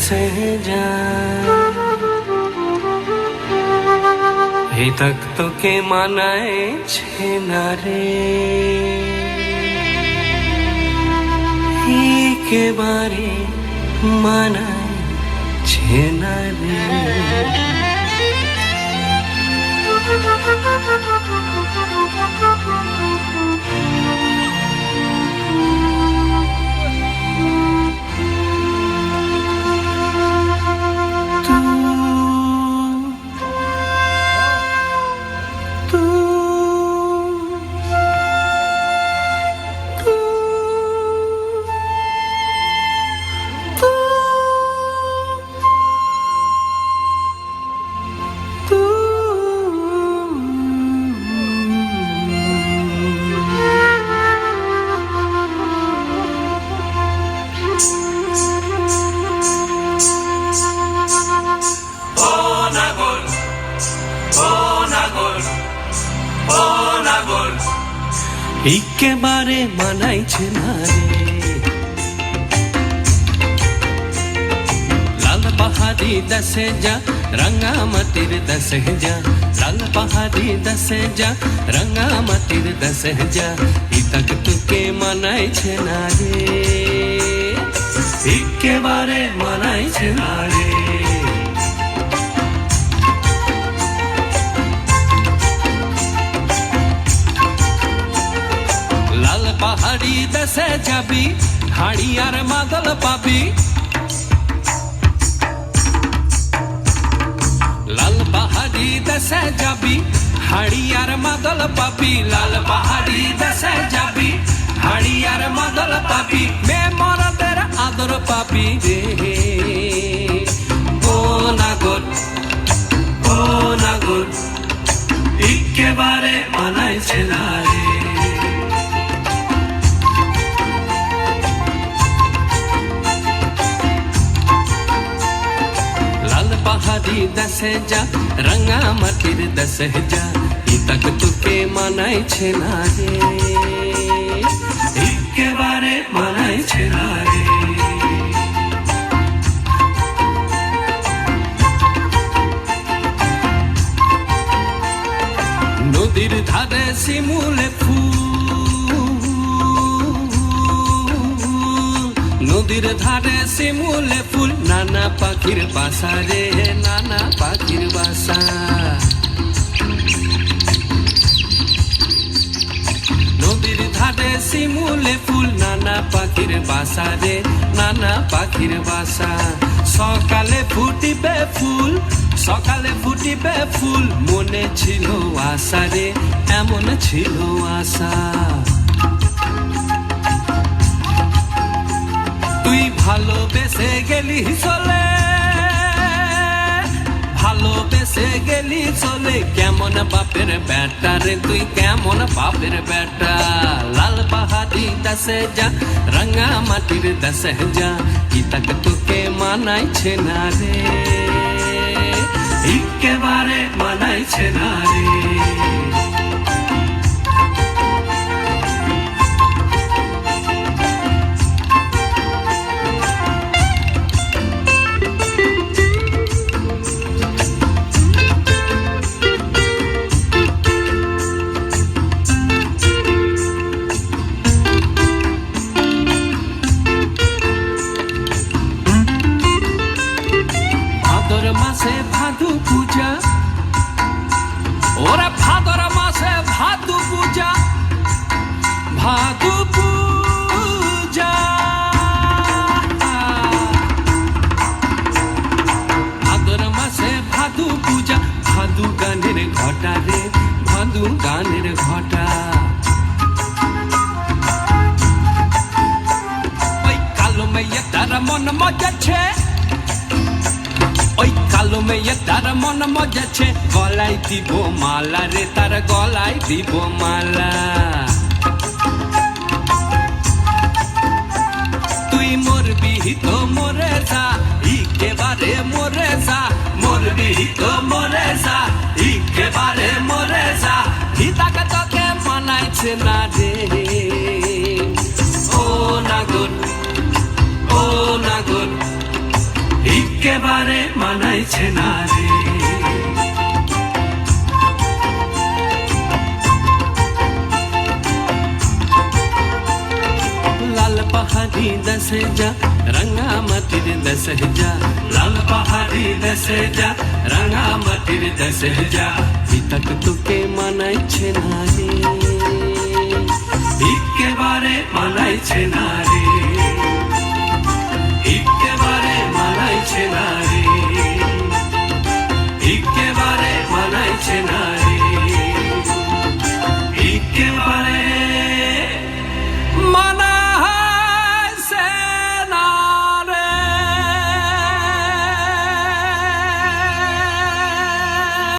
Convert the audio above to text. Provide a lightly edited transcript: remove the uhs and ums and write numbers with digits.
जा हे तक তোকে মানাইছে না রে একেবারে মানাইছে না রে একেবারে মানাইছে না রে লাল পাহাড়ি দশে যা রঙ্গামাটির দশে যা লাল পাহাড়ি দশে যা রঙ্গামাটির দশে যা ইতক তোকে মানাইছে না রে একেবারে মানাইছে না রে পাহাড়ি দেশে যাবি হাড়ি আর মাদল পাবি লাল পাহাড়ি দেশে যাবি হাড়ি আর মাদল পাবি লাল পাহাড়ি দেশে যাবি হাড়ি আর মাদল পাবি মে মরদের আদর পাবি রে ও নাগর একেবারে মানাইছে না রে पहाड़ी दसे जा रंगामाटिर दसे जा इतक तुके मानाइছে না রে একেবারে মানাইছে না রে নদীর ধারে শিমুলে ফুল নদীর ধারে শিমুলে ফুল নানা পাখির বাসা রে নানা পাখির বাসা নদীর ধারে শিমুলে ফুল নানা পাখির বাসা রে নানা পাখির বাসা সকালে ফুটিবে ফুল মনে ছিল আশা রে এমন ছিল আশা তুই ভালোবেসে গেলি চলে কেমন বাপের বেটা রে তুই কেমন বাপের বেটা লাল পাহাড়ি দশে যা রঙ্গামাটির দশে যা ইতক তোকে মানাইছে না রে একেবারে মানাইছে না রে মাসে ভাদু পূজা ওরে ভাদর মাসে ভাদু পূজা ভাদর মাসে ভাদু পূজা ভাদু গানের ঘটা রে ভাদু গানের ঘটা ওই কালো মেয়ে তার মন মজাছে ওই কালো মেয়ে তার মন মজাছে গলায় দিব মালা রে তার গলায় দিব মালা তুই মরবি তো মরে যা একেবারে মরে যা মরবি তো মরে যা একেবারে মরে যা ইতক তোকে মানাইছে না রে ও নাগর একেবারে মানাইছে না রে। লাল পাহাড়ি দেশে যা রঙা মাটির দেশে যা, লাল পাহাড়ি দেশে যা রঙা মাটির দেশে যা, বিতক তোকে মানাইছে না রে, একেবারে মানাইছে না রে, একেবারে মানাইছে না রে, একেবারে মানাইছে না রে।